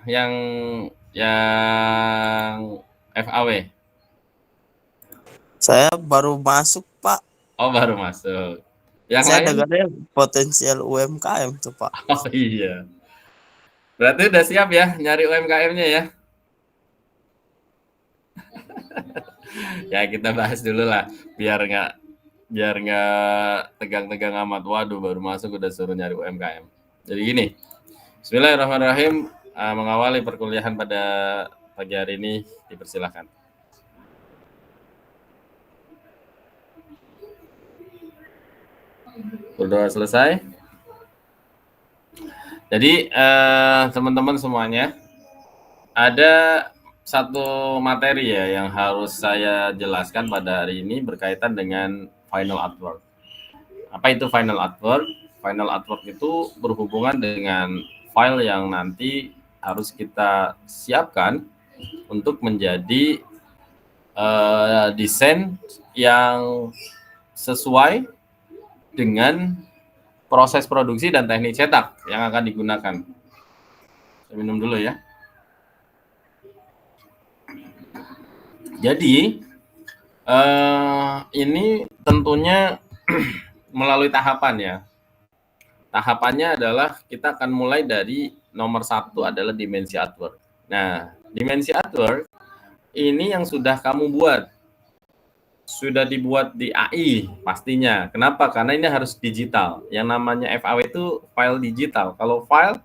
yang FAW? Saya baru masuk, Pak. Oh, baru masuk. Yang Saya lain? dengarnya potensial UMKM tuh, Pak. Oh iya. Berarti udah siap ya nyari UMKM-nya ya? Ya kita bahas dulu lah, biar nggak tegang-tegang amat. Waduh, baru masuk udah suruh nyari UMKM. Jadi gini, Bismillahirrahmanirrahim. Mengawali perkuliahan pada pagi hari ini, dipersilahkan. Berdoa selesai. Jadi teman-teman semuanya, ada satu materi ya yang harus saya jelaskan pada hari ini berkaitan dengan final artwork. Apa itu final artwork? Final artwork itu berhubungan dengan file yang nanti harus kita siapkan untuk menjadi desain yang sesuai dengan proses produksi dan teknik cetak yang akan digunakan. Saya minum dulu ya. Jadi ini tentunya melalui tahapan ya. Tahapannya adalah kita akan mulai dari nomor 1 adalah dimensi artwork. Nah, dimensi artwork ini yang sudah kamu buat. Sudah dibuat di AI pastinya. Kenapa? Karena ini harus digital. Yang namanya FAW itu file digital. Kalau file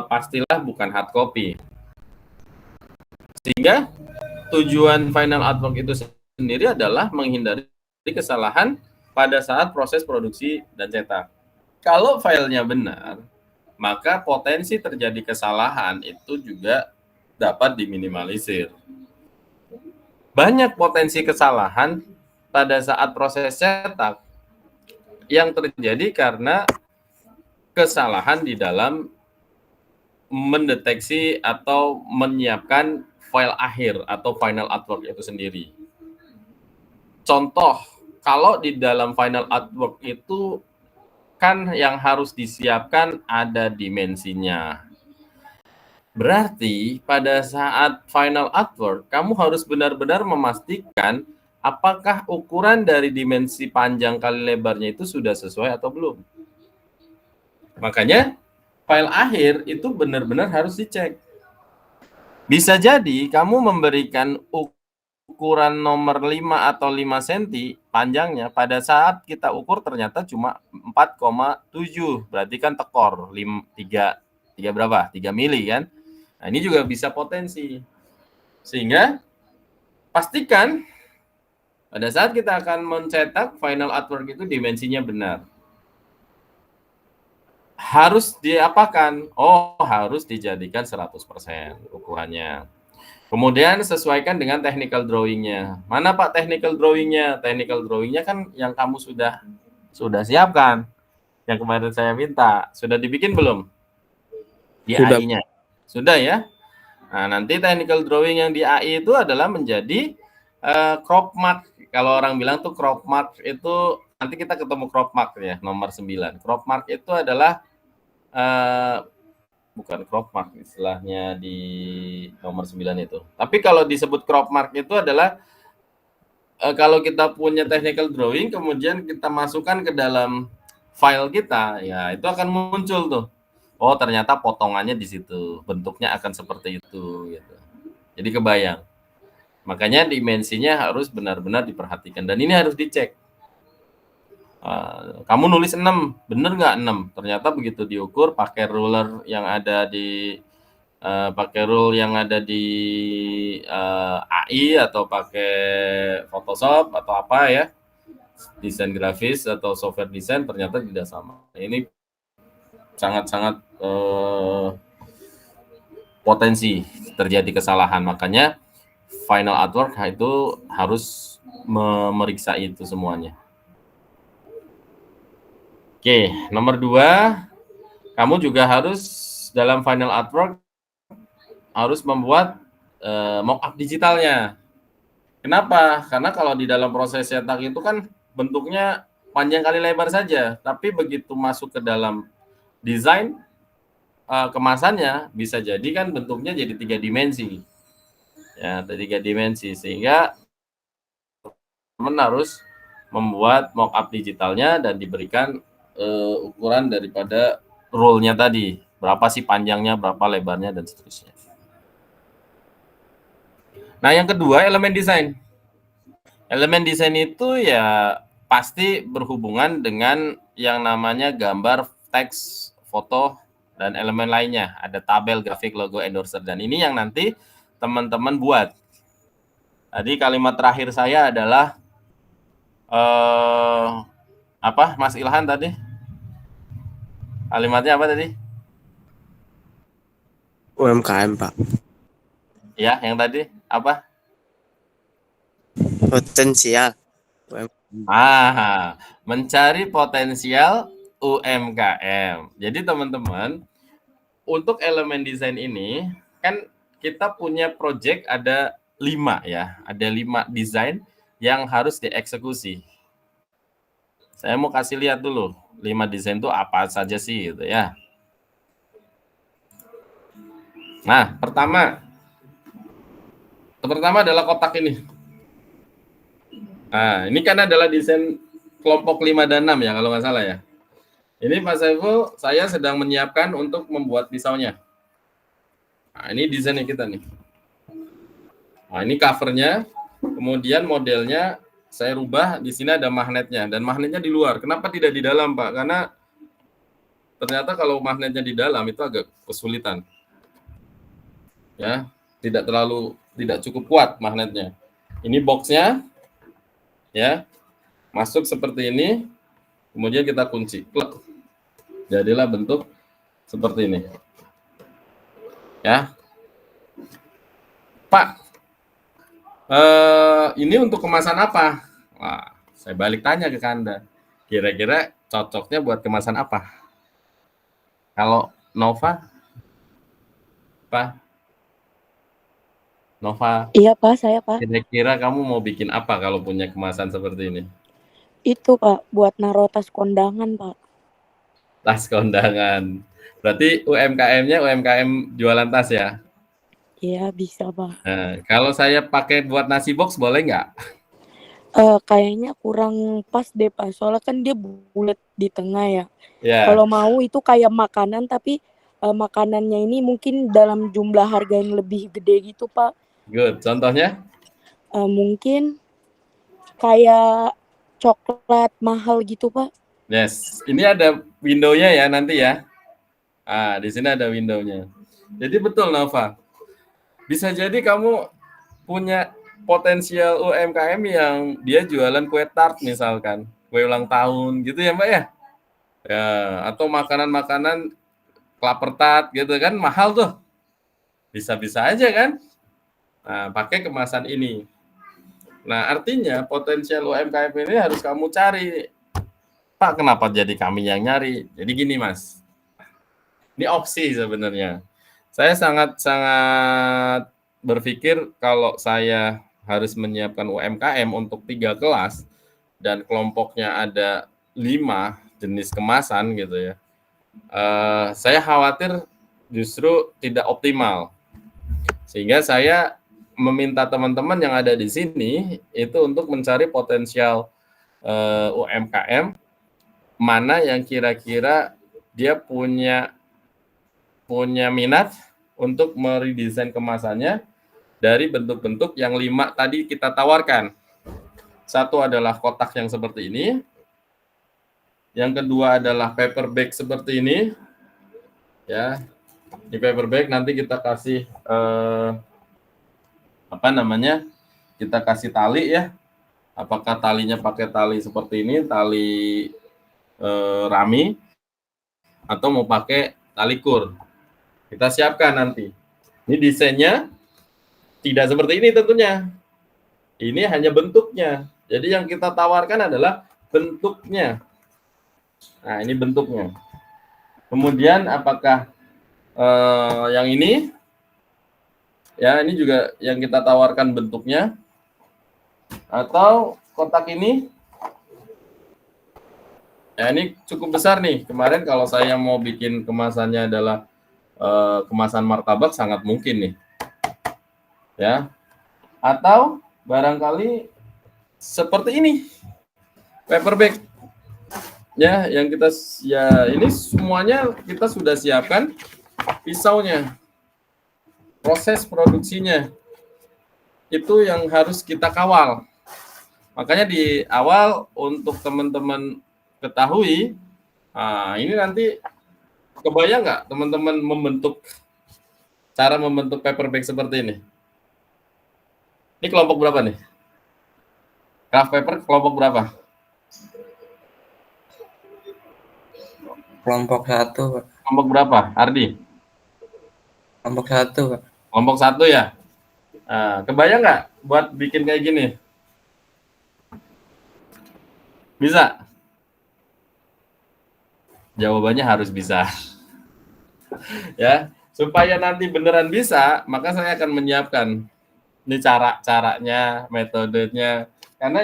pastilah bukan hard copy. Sehingga tujuan final artwork itu sendiri adalah menghindari kesalahan pada saat proses produksi dan cetak. Kalau filenya benar, maka potensi terjadi kesalahan itu juga dapat diminimalisir. Banyak potensi kesalahan pada saat proses cetak yang terjadi karena kesalahan di dalam mendeteksi atau menyiapkan file akhir atau final artwork itu sendiri. Contoh, kalau di dalam final artwork itu kan yang harus disiapkan ada dimensinya. Berarti pada saat final artwork, kamu harus benar-benar memastikan apakah ukuran dari dimensi panjang kali lebarnya itu sudah sesuai atau belum. Makanya file akhir itu benar-benar harus dicek. Bisa jadi kamu memberikan ukuran nomor 5 atau 5 cm panjangnya, pada saat kita ukur ternyata cuma 4,7, berarti kan tekor 3 berapa? 3 mili kan? Nah, ini juga bisa potensi. Sehingga pastikan pada saat kita akan mencetak final artwork itu dimensinya benar. Harus diapakan? Oh, harus dijadikan 100% ukurannya. Kemudian sesuaikan dengan technical drawing-nya. Mana Pak technical drawing-nya? Technical drawing-nya kan yang kamu sudah siapkan. Yang kemarin saya minta. Sudah dibikin belum? Di Sudah. AI-nya. Sudah ya? Nah, nanti technical drawing yang di AI itu adalah menjadi crop mark. Kalau orang bilang tuh crop mark itu, nanti kita ketemu crop mark ya, nomor 9. Crop mark itu adalah bukan crop mark istilahnya di nomor 9 itu. Tapi kalau disebut crop mark itu adalah kalau kita punya technical drawing kemudian kita masukkan ke dalam file kita, ya itu akan muncul tuh. Oh, ternyata potongannya di situ, bentuknya akan seperti itu gitu. Jadi kebayang. Makanya dimensinya harus benar-benar diperhatikan dan ini harus dicek. Kamu nulis 6, bener nggak 6? Ternyata begitu diukur pakai ruler yang ada di AI atau pakai Photoshop atau apa ya, desain grafis atau software desain, ternyata tidak sama. Ini sangat-sangat potensi terjadi kesalahan. Makanya final artwork itu harus memeriksa itu semuanya. Oke, nomor 2, kamu juga harus dalam final artwork harus membuat mock-up digitalnya. Kenapa? Karena kalau di dalam proses cetak itu kan bentuknya panjang kali lebar saja, tapi begitu masuk ke dalam desain kemasannya bisa jadi kan bentuknya jadi 3 dimensi. Ya, 3 dimensi sehingga teman harus membuat mockup digitalnya dan diberikan ukuran daripada roll-nya tadi. Berapa sih panjangnya, berapa lebarnya dan seterusnya. Nah, yang kedua elemen desain. Elemen desain itu ya pasti berhubungan dengan yang namanya gambar, teks, foto, dan elemen lainnya. Ada tabel, grafik, logo, endorser, dan ini yang nanti teman-teman buat. Tadi kalimat terakhir saya adalah apa, Mas Ilhan tadi? Kalimatnya apa tadi? UMKM, Pak. Ya, yang tadi apa? Potensial UMKM. Mencari potensial UMKM. Jadi teman-teman, untuk elemen desain ini kan kita punya project ada 5 ya, ada 5 desain yang harus dieksekusi. Saya mau kasih lihat dulu 5 desain itu apa saja sih gitu ya. Nah, pertama adalah kotak ini. Nah, ini kan adalah desain kelompok 5 dan 6 ya kalau nggak salah ya. Ini Pak Saiful, saya sedang menyiapkan untuk membuat pisaunya. Nah, ini desainnya kita nih. Nah, ini covernya, kemudian modelnya saya rubah, di sini ada magnetnya, dan magnetnya di luar. Kenapa tidak di dalam, Pak? Karena ternyata kalau magnetnya di dalam itu agak kesulitan. Ya, tidak cukup kuat magnetnya. Ini boxnya, ya, masuk seperti ini, kemudian kita kunci. Jadilah bentuk seperti ini. Ya, Pak, ini untuk kemasan apa? Wah, saya balik tanya ke Anda. Kira-kira cocoknya buat kemasan apa? Kalau Nova, Pak, Nova, Iya Pak, saya Pak. kira-kira kamu mau bikin apa kalau punya kemasan seperti ini? Itu Pak, buat naro tas kondangan Pak. Tas kondangan. Berarti UMKM-nya UMKM jualan tas ya? Iya bisa Pak. Nah, kalau saya pakai buat nasi box boleh nggak? Kayaknya kurang pas deh Pak, soalnya kan dia bulat di tengah ya. Ya, Kalau mau itu kayak makanan tapi makanannya ini mungkin dalam jumlah harga yang lebih gede gitu Pak. good. Contohnya? Mungkin kayak coklat mahal gitu Pak. Yes. Ini ada window-nya ya nanti ya. Di sini ada window-nya. Jadi betul Nova. Bisa jadi kamu punya potensial UMKM yang dia jualan kue tart misalkan, kue ulang tahun gitu ya Mbak ya? Ya, atau makanan-makanan klaper tart gitu kan mahal tuh. Bisa-bisa aja kan? Nah, pakai kemasan ini. Nah, artinya potensial UMKM ini harus kamu cari. Pak, kenapa jadi kami yang nyari? Jadi gini, Mas. Ini opsi sebenarnya. Saya sangat berpikir kalau saya harus menyiapkan UMKM untuk 3 kelas dan kelompoknya ada 5 jenis kemasan gitu ya. Saya khawatir justru tidak optimal. Sehingga saya meminta teman-teman yang ada di sini itu untuk mencari potensial UMKM mana yang kira-kira dia punya minat untuk meredesain kemasannya dari bentuk-bentuk yang 5 tadi kita tawarkan. Satu adalah kotak yang seperti ini. Yang kedua adalah paper bag seperti ini. Ya. Di paper bag nanti kita kasih kita kasih tali ya. Apakah talinya pakai tali seperti ini, tali rami, atau mau pakai tali kur. Kita siapkan nanti. Ini desainnya tidak seperti ini tentunya. Ini hanya bentuknya. Jadi yang kita tawarkan adalah bentuknya. Nah, ini bentuknya. Kemudian apakah yang ini? Ya, ini juga yang kita tawarkan bentuknya. Atau kotak ini? Ya, ini cukup besar nih. Kemarin kalau saya mau bikin kemasannya adalah kemasan martabak sangat mungkin nih. Ya. Atau barangkali seperti ini. Paper bag. Ya, yang kita ini semuanya kita sudah siapkan pisaunya. Proses produksinya itu yang harus kita kawal. Makanya di awal untuk teman-teman ketahui, ini nanti kebayang nggak teman-teman cara membentuk paper bag seperti ini? Ini kelompok berapa nih? Craft paper kelompok berapa? Kelompok 1, Pak. Kelompok berapa, Ardi? Kelompok 1, Pak. Kelompok 1 ya. Kebayang nggak buat bikin kayak gini? Bisa? Jawabannya harus bisa. Ya, supaya nanti beneran bisa, maka saya akan menyiapkan ini caranya, metodenya. Karena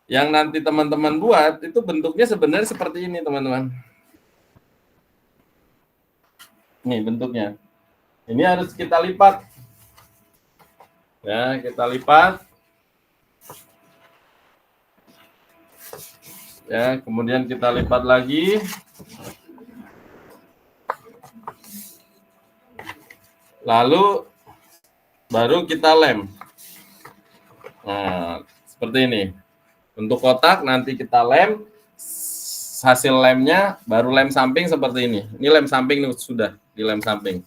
yang nanti teman-teman buat itu bentuknya sebenarnya seperti ini, teman-teman. Nih bentuknya. Ini harus kita lipat. Ya, kita lipat. Ya, kemudian kita lipat lagi. Lalu baru kita lem. Nah, seperti ini. Untuk kotak nanti kita lem. Hasil lemnya baru lem samping seperti ini. Ini lem samping nih, sudah di lem samping.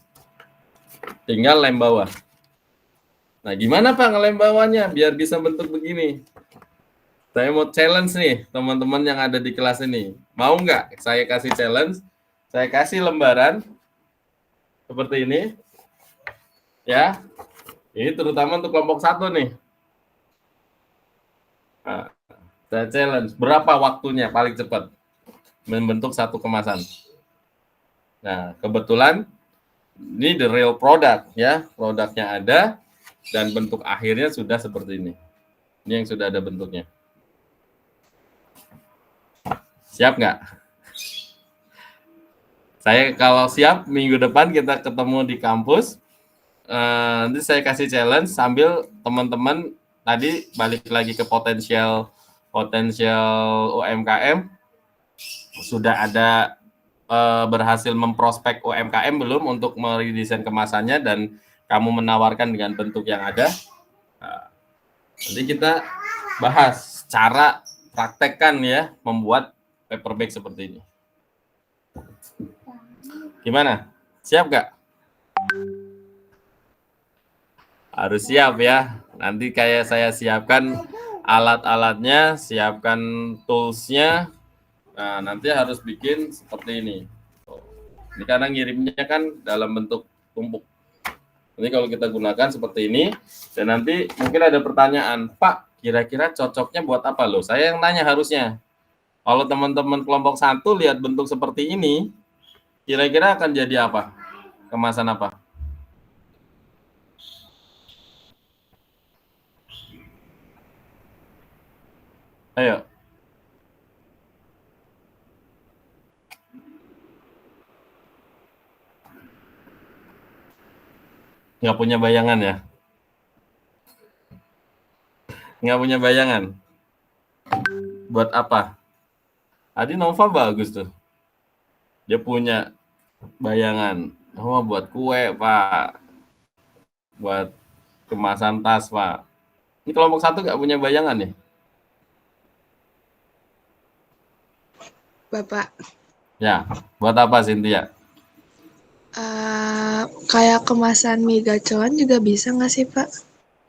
Tinggal lem bawah. Nah, gimana Pak ngelem bawahnya biar bisa bentuk begini? Saya mau challenge nih teman-teman yang ada di kelas ini. Mau nggak saya kasih challenge? Saya kasih lembaran seperti ini. Ya, ini terutama untuk kelompok 1 nih. Nah, saya challenge, berapa waktunya paling cepat membentuk satu kemasan? Nah, kebetulan ini the real product ya, produknya ada dan bentuk akhirnya sudah seperti ini. Ini yang sudah ada bentuknya. Siap nggak? Saya kalau siap minggu depan kita ketemu di kampus. Nanti saya kasih challenge sambil teman-teman tadi balik lagi ke potensial UMKM, sudah ada berhasil memprospek UMKM belum untuk meredesain kemasannya dan kamu menawarkan dengan bentuk yang ada. Nanti kita bahas cara praktekkan ya membuat paper bag seperti ini. Gimana? Siap nggak? Harus siap ya. Nanti kayak saya siapkan alat-alatnya, siapkan tools-nya. Nah, nanti harus bikin seperti ini. Ini karena ngirimnya kan dalam bentuk tumpuk. Ini kalau kita gunakan seperti ini, dan nanti mungkin ada pertanyaan, Pak, kira-kira cocoknya buat apa loh? Saya yang nanya harusnya. Kalau teman-teman kelompok 1 lihat bentuk seperti ini, kira-kira akan jadi apa? Kemasan apa? Ayo. Nggak punya bayangan ya? Nggak punya bayangan? Buat apa? Adi Nova bagus tuh. Dia punya bayangan. Oh, buat kue, Pak. Buat kemasan tas, Pak. Ini kelompok 1 nggak punya bayangan nih? Bapak. Ya, buat apa Cynthia? Kayak kemasan mie gacoan juga bisa nggak sih, Pak?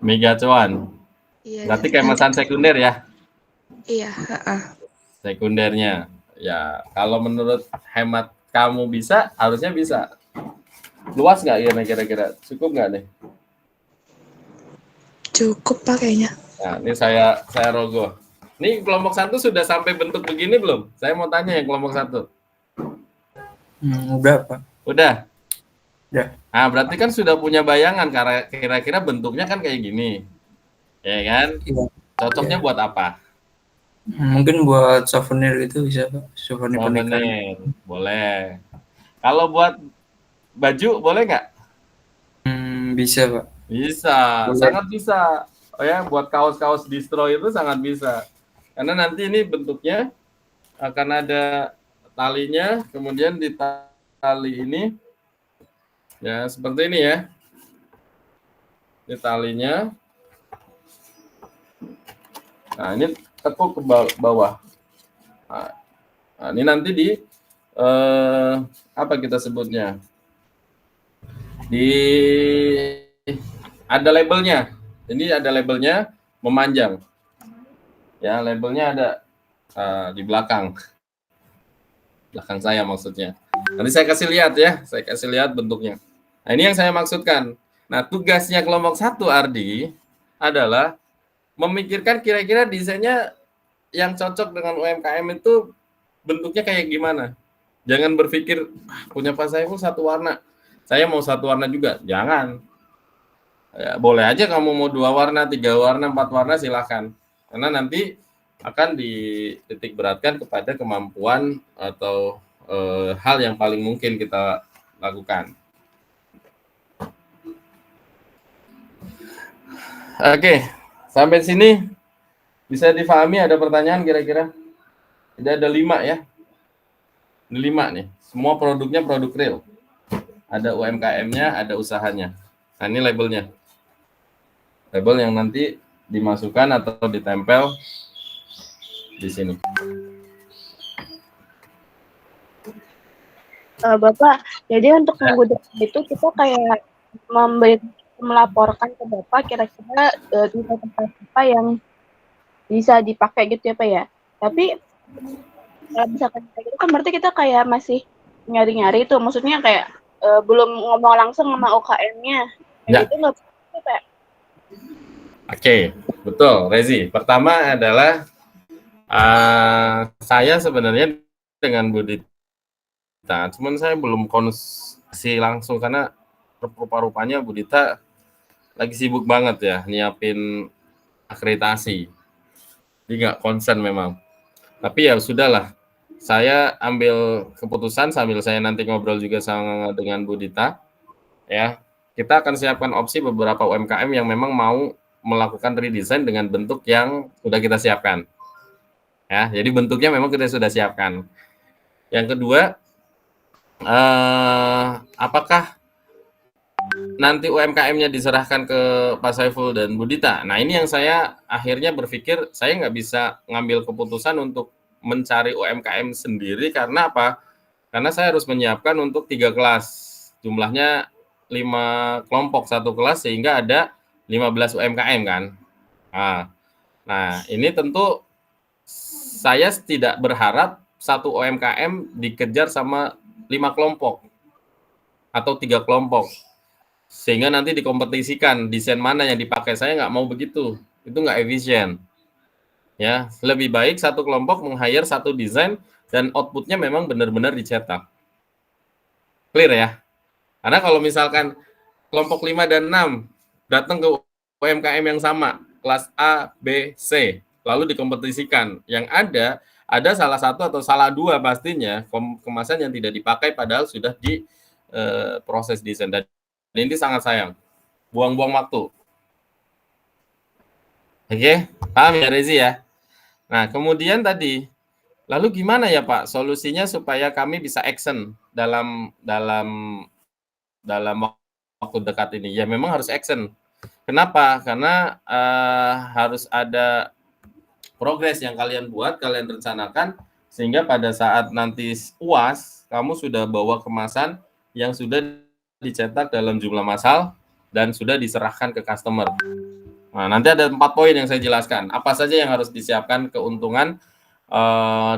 Mie gacoan? Iya. Berarti kemasan sekunder ya? Iya, Sekundernya. Ya, kalau menurut hemat kamu bisa, harusnya bisa. Luas nggak ya kira-kira? Cukup nggak nih? Cukup Pak kayaknya. Nah, ini saya rogoh. Ini kelompok 1 sudah sampai bentuk begini belum? Saya mau tanya yang kelompok 1. Udah, Pak. Udah? Ya. Nah, berarti kan sudah punya bayangan karena kira-kira bentuknya kan kayak gini. Ya kan? Iya. Cocoknya buat apa? Mungkin buat souvenir gitu bisa, Pak. Souvenir pernikahan. Boleh. Kalau buat baju boleh nggak? Bisa, Pak. Bisa, Boleh. sangat bisa. Oh ya, buat kaos-kaos distro itu sangat bisa. Karena nanti ini bentuknya akan ada talinya, kemudian di tali ini ya seperti ini ya. Ini talinya. Nah, ini tekuk ke bawah. Nah, ini nanti di apa kita sebutnya? Ada labelnya. Ini ada labelnya memanjang. Ya, labelnya ada di belakang saya maksudnya. Nanti saya kasih lihat ya, saya kasih lihat bentuknya. Nah, ini yang saya maksudkan. Nah, tugasnya kelompok 1 Ardi adalah memikirkan kira-kira desainnya yang cocok dengan UMKM itu bentuknya kayak gimana. Jangan berpikir punya Pak Saiful satu warna, saya mau satu warna juga. Jangan. Ya, boleh aja kamu mau 2 warna, 3 warna, 4 warna silahkan. Karena nanti akan dititik beratkan kepada kemampuan atau hal yang paling mungkin kita lakukan. Oke, sampai sini bisa difahami? Ada pertanyaan kira-kira? Tidak, ada 5 ya. Ada 5 nih. Semua produknya produk real. Ada UMKM-nya, ada usahanya. Nah, ini labelnya. Label yang nanti dimasukkan atau ditempel di sini. Bapak, jadi untuk menggunakan itu kita kayak melaporkan ke Bapak kira-kira tempat apa yang bisa dipakai gitu ya Pak ya. Tapi kalau misalkan kayak gitu kan berarti kita kayak masih nyari-nyari tuh, maksudnya kayak belum ngomong langsung sama UKM-nya. Ya. Itu nggak bisa Pak. Oke, betul Rezi. Pertama adalah saya sebenarnya dengan Budita, cuman saya belum konsultasi langsung karena rupa-rupanya Budita lagi sibuk banget ya nyiapin akreditasi. Jadi nggak concern memang. Tapi ya sudahlah, saya ambil keputusan sambil saya nanti ngobrol juga sama dengan Budita. Ya, kita akan siapkan opsi beberapa UMKM yang memang mau melakukan redesign dengan bentuk yang sudah kita siapkan. Ya, jadi bentuknya memang kita sudah siapkan. Yang kedua, apakah nanti UMKM-nya diserahkan ke Pak Saiful dan Budita? Nah, ini yang saya akhirnya berpikir saya nggak bisa ngambil keputusan untuk mencari UMKM sendiri. Karena apa? Karena saya harus menyiapkan untuk 3 kelas. Jumlahnya 5 kelompok satu kelas sehingga ada 15 UMKM kan. Nah, ini tentu saya tidak berharap satu UMKM dikejar sama 5 kelompok atau 3 kelompok sehingga nanti dikompetisikan desain mana yang dipakai. Saya nggak mau begitu, itu nggak efisien ya. Lebih baik satu kelompok meng-hire satu desain dan outputnya memang benar-benar dicetak. Clear ya? Karena kalau misalkan kelompok 5 dan 6 datang ke UMKM yang sama, kelas A, B, C, lalu dikompetisikan, yang ada salah satu atau salah 2 pastinya kemasan yang tidak dipakai padahal sudah di proses desain. Dan ini sangat sayang, buang-buang waktu. Oke, paham ya Rezi ya? Nah, kemudian tadi, lalu gimana ya Pak solusinya supaya kami bisa action dalam waktu dekat ini? Ya memang harus action. Kenapa? Karena harus ada progres yang kalian buat, kalian rencanakan, sehingga pada saat nanti UAS, kamu sudah bawa kemasan yang sudah dicetak dalam jumlah massal dan sudah diserahkan ke customer. Nah, nanti ada 4 poin yang saya jelaskan. Apa saja yang harus disiapkan, keuntungan,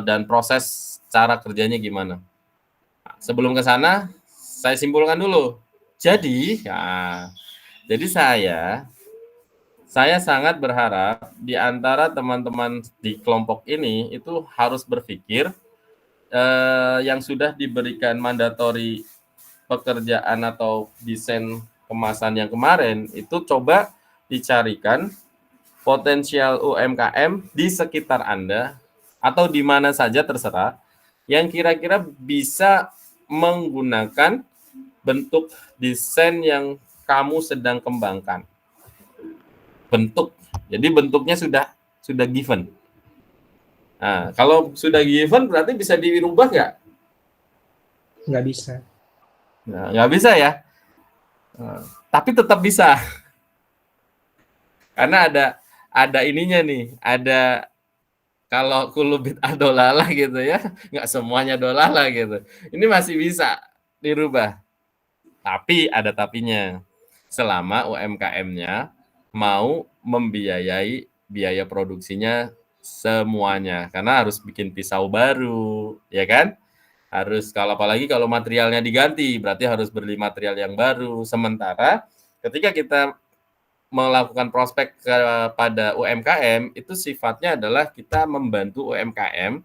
dan proses cara kerjanya gimana. Nah, sebelum ke sana, saya simpulkan dulu. Jadi saya sangat berharap di antara teman-teman di kelompok ini itu harus berpikir yang sudah diberikan mandatori pekerjaan atau desain kemasan yang kemarin itu coba dicarikan potensial UMKM di sekitar Anda atau di mana saja terserah yang kira-kira bisa menggunakan bentuk desain yang kamu sedang kembangkan. Bentuk. Jadi bentuknya sudah given. Nah, kalau sudah given berarti bisa dirubah nggak? Nggak bisa. Nah, nggak bisa ya. Nah, tapi tetap bisa. Karena ada ininya nih, ada kalau kulubit adolala gitu ya, nggak semuanya dolala gitu. Ini masih bisa dirubah. Tapi ada tapinya. Selama UMKM-nya mau membiayai biaya produksinya semuanya. Karena harus bikin pisau baru, ya kan? Harus apalagi kalau materialnya diganti, berarti harus beli material yang baru. Sementara ketika kita melakukan prospek kepada UMKM, itu sifatnya adalah kita membantu UMKM.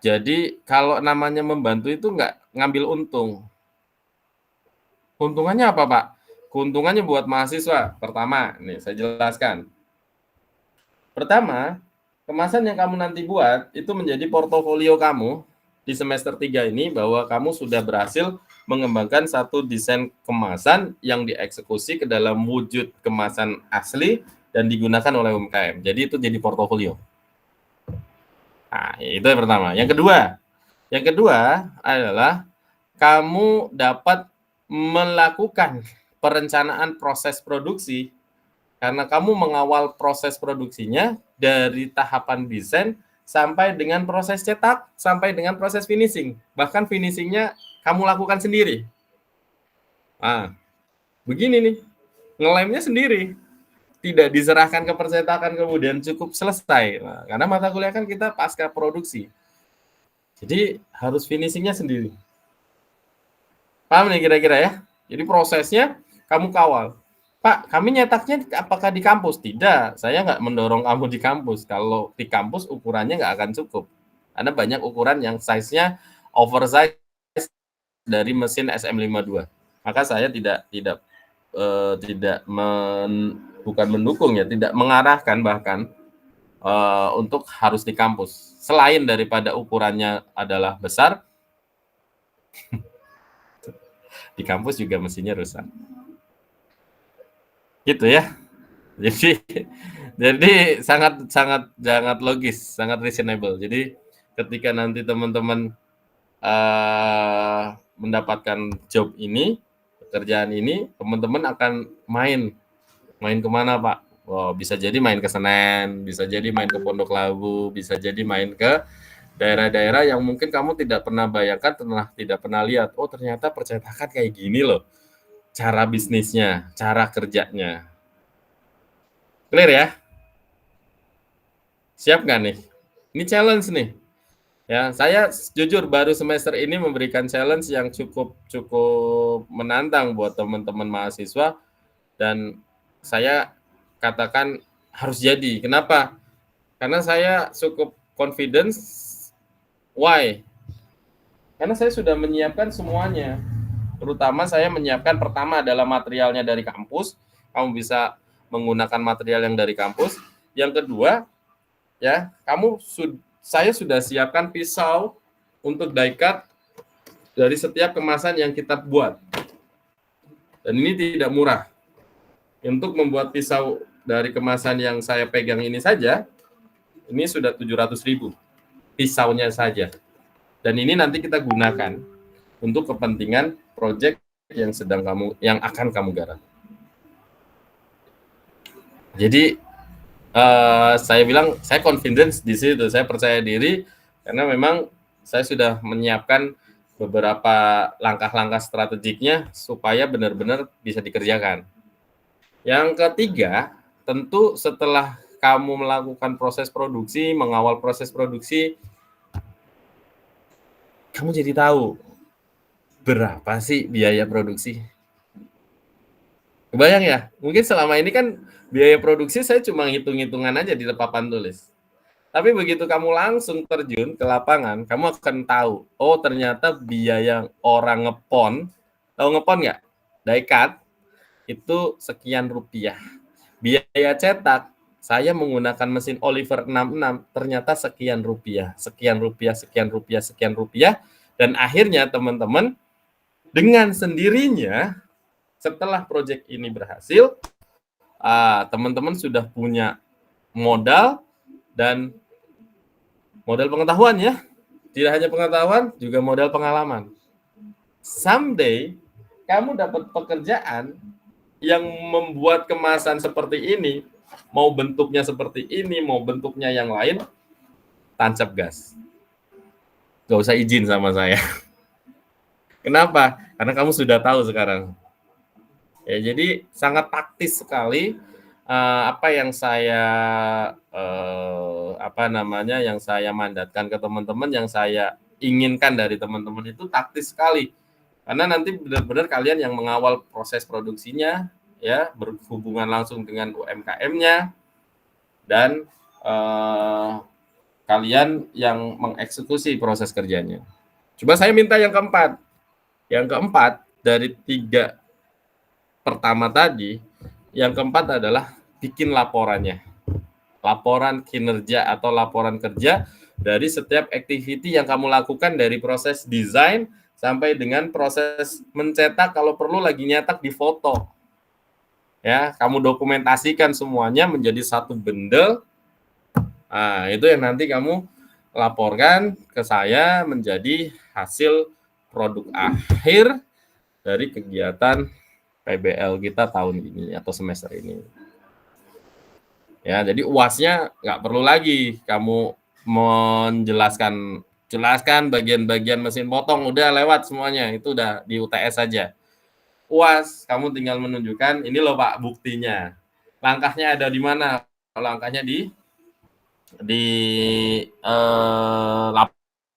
Jadi kalau namanya membantu itu nggak ngambil untung. Keuntungannya apa, Pak? Keuntungannya buat mahasiswa. Pertama, nih saya jelaskan. Pertama, kemasan yang kamu nanti buat itu menjadi portofolio kamu di semester 3 ini bahwa kamu sudah berhasil mengembangkan satu desain kemasan yang dieksekusi ke dalam wujud kemasan asli dan digunakan oleh UMKM. Jadi itu jadi portofolio. Nah, itu yang pertama. Yang kedua adalah kamu dapat melakukan perencanaan proses produksi karena kamu mengawal proses produksinya dari tahapan desain sampai dengan proses cetak, sampai dengan proses finishing. Bahkan finishingnya kamu lakukan sendiri. Nah, begini nih, ngelemnya sendiri. Tidak diserahkan ke percetakan kemudian cukup selesai. Nah, karena mata kuliah kan kita pasca produksi. Jadi harus finishingnya sendiri. Paham nih kira-kira ya? Jadi prosesnya kamu kawal. Pak, kami nyetaknya apakah di kampus? Tidak, saya nggak mendorong kamu di kampus. Kalau di kampus ukurannya nggak akan cukup. Ada banyak ukuran yang size-nya oversize dari mesin SM52. Maka saya bukan mendukung ya, tidak mengarahkan bahkan untuk harus di kampus. Selain daripada ukurannya adalah besar, di kampus juga mesinnya rusak. Gitu ya. Jadi sangat logis, sangat reasonable. Jadi ketika nanti teman-teman mendapatkan job ini, pekerjaan ini, teman-teman akan main kemana, Pak? Oh, bisa jadi main ke Senen, bisa jadi main ke Pondok Labu, bisa jadi main ke daerah-daerah yang mungkin kamu tidak pernah bayangkan, tidak pernah lihat. Oh, ternyata percetakan kayak gini loh. Cara bisnisnya, cara kerjanya. Clear ya? Siap nggak nih? Ini challenge nih. Ya, saya jujur baru semester ini memberikan challenge yang cukup menantang buat teman-teman mahasiswa dan saya katakan harus jadi. Kenapa? Karena saya cukup confidence. Why? Karena saya sudah menyiapkan semuanya. Terutama saya menyiapkan pertama adalah materialnya dari kampus. Kamu bisa menggunakan material yang dari kampus. Yang kedua, ya, saya sudah siapkan pisau untuk die cut dari setiap kemasan yang kita buat. Dan ini tidak murah. Untuk membuat pisau dari kemasan yang saya pegang ini saja, ini sudah 700.000. Pisaunya saja. Dan ini nanti kita gunakan untuk kepentingan proyek yang akan kamu garap. Jadi saya bilang saya confidence di situ, saya percaya diri karena memang saya sudah menyiapkan beberapa langkah-langkah strategiknya supaya benar-benar bisa dikerjakan. Yang ketiga, tentu setelah kamu melakukan proses produksi, mengawal proses produksi, kamu jadi tahu berapa sih biaya produksi. Kebayang ya? Mungkin selama ini kan biaya produksi saya cuma hitung-hitungan aja di papan tulis. Tapi begitu kamu langsung terjun ke lapangan, kamu akan tahu, oh ternyata biaya orang ngepon, tahu ngepon nggak? Die cut, itu sekian rupiah. Biaya cetak, saya menggunakan mesin Oliver 66, ternyata sekian rupiah. Dan akhirnya teman-teman dengan sendirinya setelah proyek ini berhasil, teman-teman sudah punya modal dan modal pengetahuan ya. Tidak hanya pengetahuan, juga modal pengalaman. Someday kamu dapat pekerjaan yang membuat kemasan seperti ini, mau bentuknya seperti ini, mau bentuknya yang lain, tancap gas. Gak usah izin sama saya. Kenapa? Karena kamu sudah tahu sekarang. Ya, jadi sangat taktis sekali apa yang saya yang saya mandatkan ke teman-teman, yang saya inginkan dari teman-teman itu taktis sekali. Karena nanti benar-benar kalian yang mengawal proses produksinya, ya, berhubungan langsung dengan UMKM-nya, dan kalian yang mengeksekusi proses kerjanya. Coba saya minta yang keempat. Yang keempat dari 3 pertama tadi, yang keempat adalah bikin laporannya. Laporan kinerja atau laporan kerja dari setiap activity yang kamu lakukan, dari proses desain sampai dengan proses mencetak, kalau perlu lagi nyetak di foto. Ya, kamu dokumentasikan semuanya menjadi satu bundle. Nah, itu yang nanti kamu laporkan ke saya menjadi hasil produk akhir dari kegiatan PBL kita tahun ini atau semester ini. Ya, jadi UASnya nggak perlu lagi kamu menjelaskan bagian-bagian mesin potong, udah lewat semuanya, itu udah di UTS saja. UAS kamu tinggal menunjukkan, ini loh Pak buktinya. Langkahnya ada di mana? Langkahnya di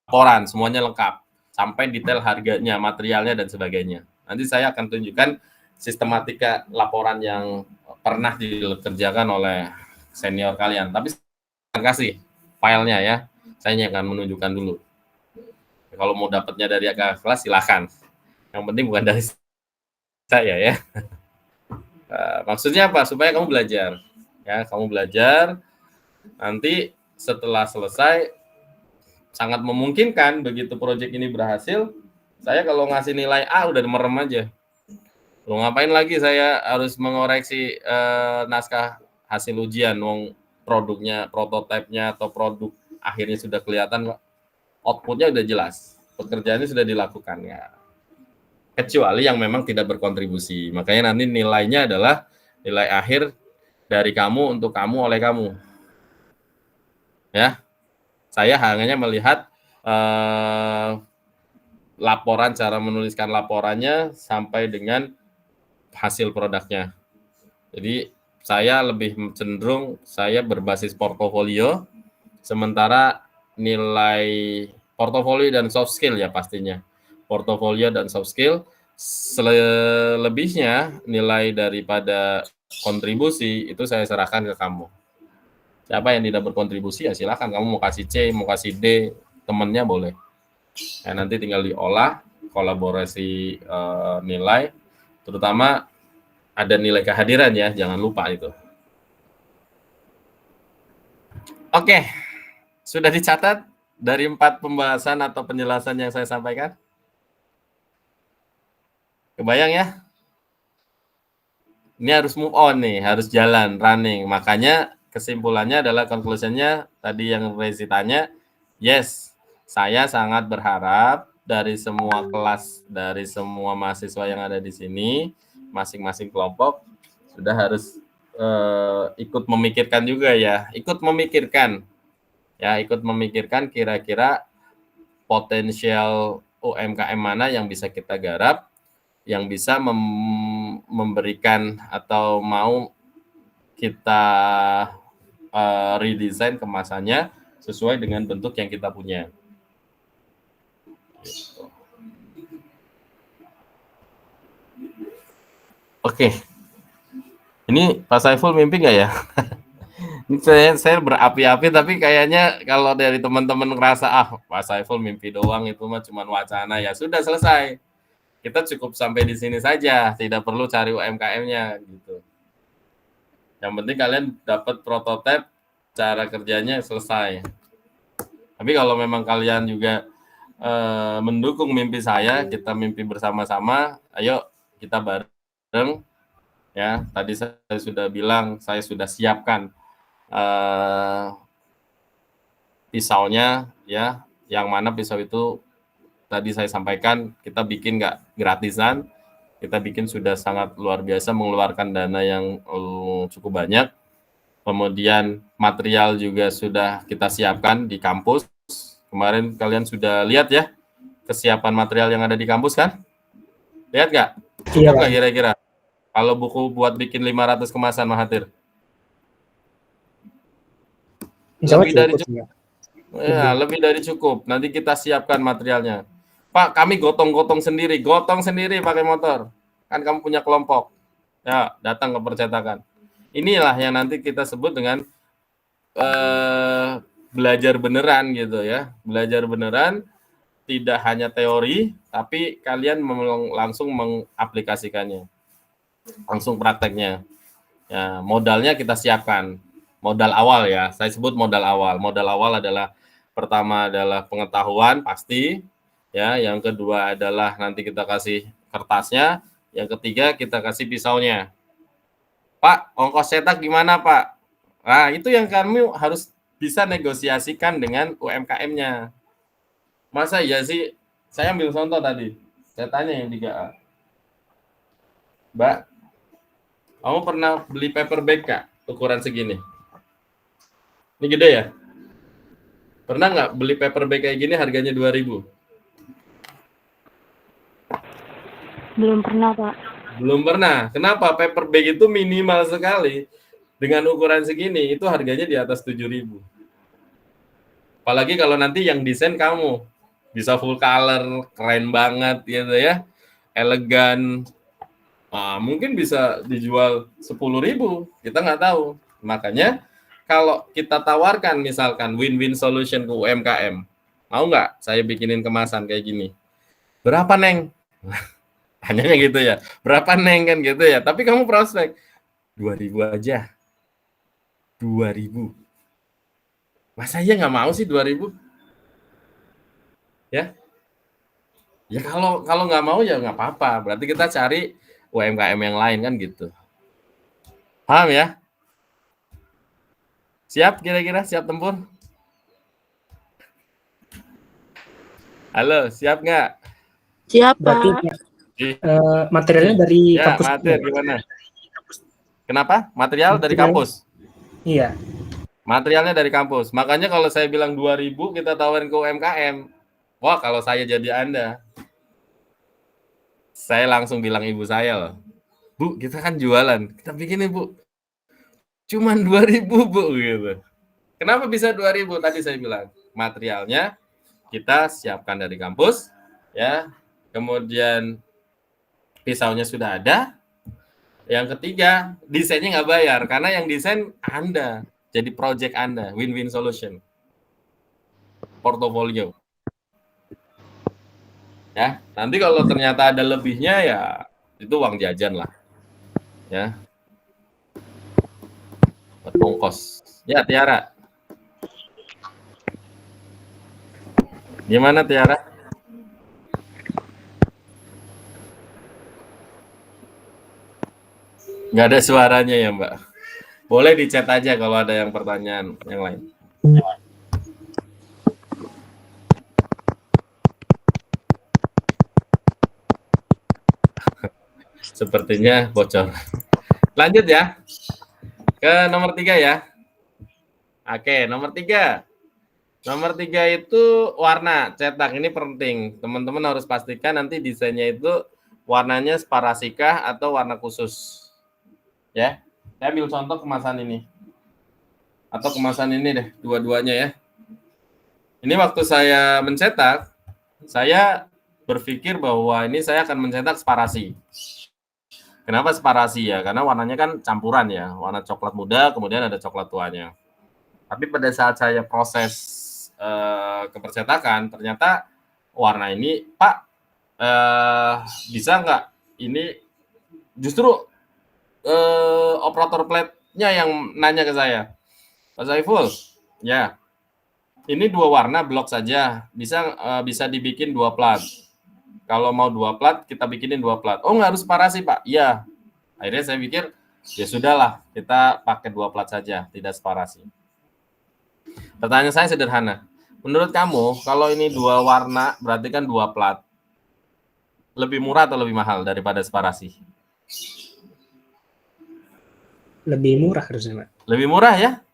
laporan, semuanya lengkap sampai detail harganya, materialnya dan sebagainya. Nanti saya akan tunjukkan sistematika laporan yang pernah dikerjakan oleh senior kalian. Tapi saya kasih filenya ya. Saya akan menunjukkan dulu. Kalau mau dapatnya dari kakak kelas silakan. Yang penting bukan dari saya ya. Maksudnya apa? Supaya kamu belajar. Ya, kamu belajar. Nanti setelah selesai, sangat memungkinkan begitu proyek ini berhasil, saya kalau ngasih nilai A udah merem aja. Lo ngapain lagi saya harus mengoreksi naskah hasil ujian, wong produknya, prototipenya atau produk akhirnya sudah kelihatan, outputnya udah jelas, pekerjaannya sudah dilakukan ya. Kecuali yang memang tidak berkontribusi, makanya nanti nilainya adalah nilai akhir dari kamu untuk kamu oleh kamu. Ya, saya hanya melihat laporan, cara menuliskan laporannya sampai dengan hasil produknya. Jadi saya lebih cenderung saya berbasis portofolio, sementara nilai portofolio dan soft skill ya pastinya. Portofolio dan soft skill, selebihnya nilai daripada kontribusi itu saya serahkan ke kamu. Siapa yang tidak berkontribusi ya silakan, kamu mau kasih C, mau kasih D, temennya boleh. Ya, nanti tinggal diolah, kolaborasi nilai, terutama ada nilai kehadiran ya, jangan lupa itu. Oke, sudah dicatat dari 4 pembahasan atau penjelasan yang saya sampaikan? Kebayang ya? Ini harus move on nih, harus jalan, running. Makanya kesimpulannya adalah, conclusion-nya tadi yang Rezi tanya, yes, saya sangat berharap dari semua kelas, dari semua mahasiswa yang ada di sini, masing-masing kelompok sudah harus ikut memikirkan juga ya, ikut memikirkan kira-kira potensial UMKM mana yang bisa kita garap, yang bisa memberikan atau mau kita redesign kemasannya sesuai dengan bentuk yang kita punya. Gitu. Oke, ini Pak Saiful mimpi nggak ya? Ini saya berapi-api, tapi kayaknya kalau dari teman-teman ngerasa Pak Saiful mimpi doang, itu mah cuma wacana, ya sudah selesai. Kita cukup sampai di sini saja, tidak perlu cari UMKM-nya gitu. Yang penting kalian dapat prototipe cara kerjanya selesai. Tapi kalau memang kalian juga mendukung mimpi saya, kita mimpi bersama-sama. Ayo kita bareng ya. Tadi saya sudah bilang, saya sudah siapkan pisaunya ya. Yang mana pisau itu tadi saya sampaikan kita bikin nggak gratisan, kita bikin sudah sangat luar biasa mengeluarkan dana yang cukup banyak. Kemudian material juga sudah kita siapkan di kampus. Kemarin kalian sudah lihat ya kesiapan material yang ada di kampus kan? Lihat nggak? Iya, Cukup nggak Pak. kira-kira? Kalau buku buat bikin 500 kemasan Mahathir? Insya Allah Lebih dari cukup, cukup. ya. Ya, lebih dari cukup. Nanti kita siapkan materialnya. Pak, kami gotong sendiri pakai motor. Kan kamu punya kelompok. Ya, datang ke percetakan. Inilah yang nanti kita sebut dengan belajar beneran gitu ya. Belajar beneran, tidak hanya teori, tapi kalian langsung mengaplikasikannya. Langsung prakteknya. Ya, modalnya kita siapkan. Modal awal ya, saya sebut modal awal. Modal awal adalah pertama adalah pengetahuan pasti, ya. Yang kedua adalah nanti kita kasih kertasnya. Yang ketiga kita kasih pisaunya. Pak, ongkos cetak gimana Pak? Nah, itu yang kami harus bisa negosiasikan dengan UMKM-nya. Masa iya sih, saya ambil contoh tadi. Saya tanya yang 3A. Mbak, kamu pernah beli paper bag Kak? Ukuran segini. Ini gede ya? Pernah nggak beli paper bag kayak gini harganya 2.000? Belum pernah, Pak. Belum pernah. Kenapa? Paper bag itu minimal sekali. Dengan ukuran segini, itu harganya di atas 7.000. Apalagi kalau nanti yang desain kamu. Bisa full color, keren banget gitu ya. Elegan. Mungkin bisa dijual 10.000. Kita nggak tahu. Makanya, kalau kita tawarkan misalkan win-win solution ke UMKM. Mau nggak saya bikinin kemasan kayak gini? Berapa, Neng? Tanyanya gitu ya. Berapa Neng kan gitu ya. Tapi kamu prospek 2.000 aja. 2.000. Masa iya nggak mau sih 2.000? Ya. Ya kalau nggak mau ya nggak apa-apa. Berarti kita cari UMKM yang lain kan gitu. Paham ya? Siap kira-kira? Siap tempur? Halo, siap nggak? Siap, Berarti Pak. materialnya dari Ya, kampus. Mahathir gimana? Kenapa? Material dari kampus. Iya. Materialnya dari kampus. Makanya kalau saya bilang 2.000 kita tawarin ke UMKM. Wah, kalau saya jadi Anda, saya langsung bilang ibu saya loh. Bu, kita kan jualan. Kita bikin Bu. Cuman 2.000 Bu gitu. Kenapa bisa 2.000? Tadi saya bilang materialnya kita siapkan dari kampus ya. Kemudian pisaunya sudah ada. Yang ketiga, desainnya nggak bayar karena yang desain Anda. Jadi project Anda, win-win solution. Portofolio. Ya, nanti kalau ternyata ada lebihnya ya itu uang jajan lah. Ya. Buat ongkos. Ya, Tiara. Gimana Tiara? Nggak ada suaranya ya Mbak. Boleh di chat aja kalau ada yang pertanyaan yang lain. Sepertinya bocor. Lanjut ya. Ke nomor 3 ya. Oke, nomor 3. Nomor 3 itu warna cetak. Ini penting. Teman-teman harus pastikan nanti desainnya itu warnanya sparasikah atau warna khusus. Ya. Saya ambil contoh kemasan ini. Atau kemasan ini deh, dua-duanya ya. Ini waktu saya mencetak, saya berpikir bahwa ini saya akan mencetak sparasi. Kenapa sparasi ya? Karena warnanya kan campuran ya. Warna coklat muda, kemudian ada coklat tuanya. Tapi pada saat saya proses kepercetakan, ternyata warna ini, Pak, bisa nggak? Ini justru operator plate-nya yang nanya ke saya. Pak Saiful, ya, Ini 2 warna blok saja, bisa dibikin 2 plat. Kalau mau 2 plat, kita bikinin 2 plat. Oh, nggak harus separasi, Pak? Iya. Akhirnya saya pikir, ya sudahlah, kita pakai 2 plat saja, tidak separasi. Pertanyaan saya sederhana. Menurut kamu, kalau ini 2 warna, berarti kan 2 plat. Lebih murah atau lebih mahal daripada separasi? Lebih murah harusnya, Pak. Lebih murah ya?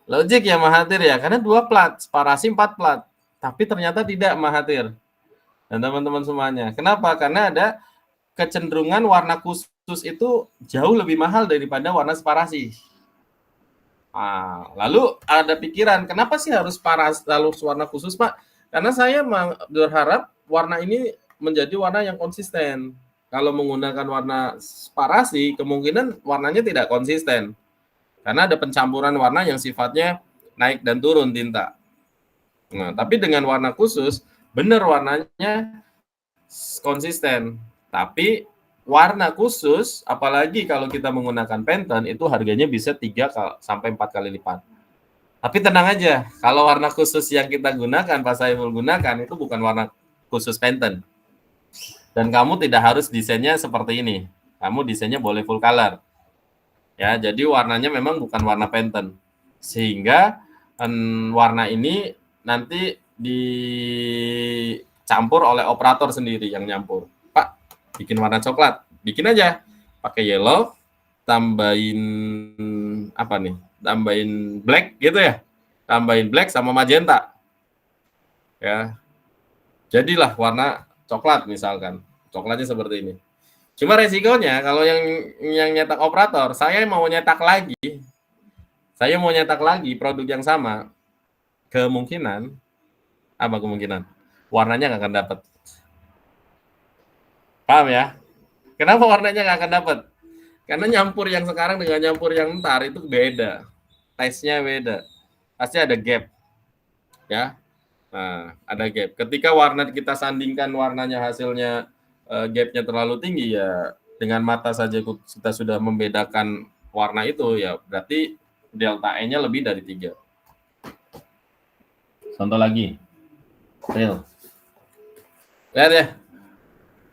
Logik ya Mahathir ya, karena 2 plat, separasi 4 plat. Tapi ternyata tidak Mahathir. Dan teman-teman semuanya. Kenapa? Karena ada kecenderungan warna khusus itu jauh lebih mahal daripada warna separasi. Nah, lalu ada pikiran, kenapa sih harus warna khusus, Pak? Karena saya berharap warna ini menjadi warna yang konsisten. Kalau menggunakan warna separasi, kemungkinan warnanya tidak konsisten. Karena ada pencampuran warna yang sifatnya naik dan turun tinta. Nah, tapi dengan warna khusus, benar warnanya konsisten. Tapi warna khusus, apalagi kalau kita menggunakan Pantone, itu harganya bisa 3 sampai 4 kali lipat. Tapi tenang aja, kalau warna khusus yang kita gunakan, Pak Saiful gunakan, itu bukan warna khusus Pantone. Dan kamu tidak harus desainnya seperti ini. Kamu desainnya boleh full color. Ya, jadi warnanya memang bukan warna Pantone. Sehingga warna ini nanti dicampur oleh operator sendiri yang nyampur. Pak, bikin warna coklat. Bikin aja. Pakai yellow, tambahin apa nih? Tambahin black gitu ya. Tambahin black sama magenta. Ya. Jadilah warna coklat misalkan. Coklatnya seperti ini. Cuma resikonya kalau yang nyetak operator, saya mau nyetak lagi produk yang sama, kemungkinan warnanya nggak akan dapat. Paham ya? Kenapa warnanya nggak akan dapat? Karena nyampur yang sekarang dengan nyampur yang ntar itu beda, taste-nya beda, pasti ada gap, ya. Nah, ada gap. Ketika warna kita sandingkan warnanya hasilnya gapnya terlalu tinggi, ya dengan mata saja kita sudah membedakan warna itu, ya berarti delta E-nya lebih dari 3. Contoh lagi. Real. Lihat ya.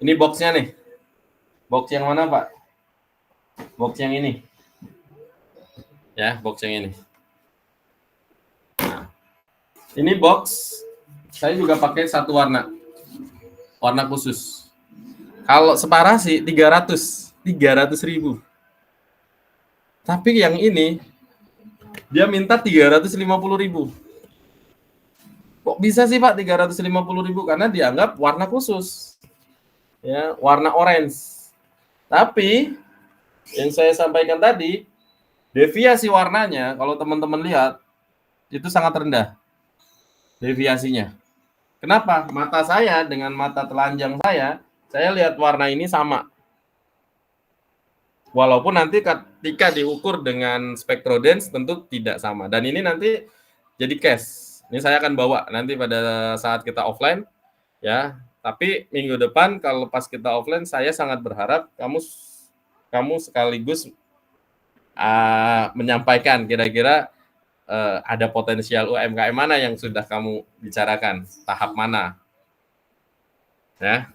Ini boxnya nih. Box yang mana, Pak? Box yang ini. Ya, box yang ini. Nah, ini box saya juga pakai satu warna. Warna khusus. Kalau separasi 300.000. Tapi yang ini dia minta 350.000. Kok bisa sih Pak 350.000? Karena dianggap warna khusus. Ya, warna orange. Tapi yang saya sampaikan tadi, deviasi warnanya kalau teman-teman lihat itu sangat rendah. Deviasinya. Kenapa? Mata saya dengan mata telanjang saya lihat warna ini sama. Walaupun nanti ketika diukur dengan SpectroDance tentu tidak sama. Dan ini nanti jadi case. Ini saya akan bawa nanti pada saat kita offline, ya. Tapi minggu depan kalau pas kita offline, saya sangat berharap kamu sekaligus menyampaikan kira-kira ada potensial UMKM mana yang sudah kamu bicarakan, tahap mana, ya.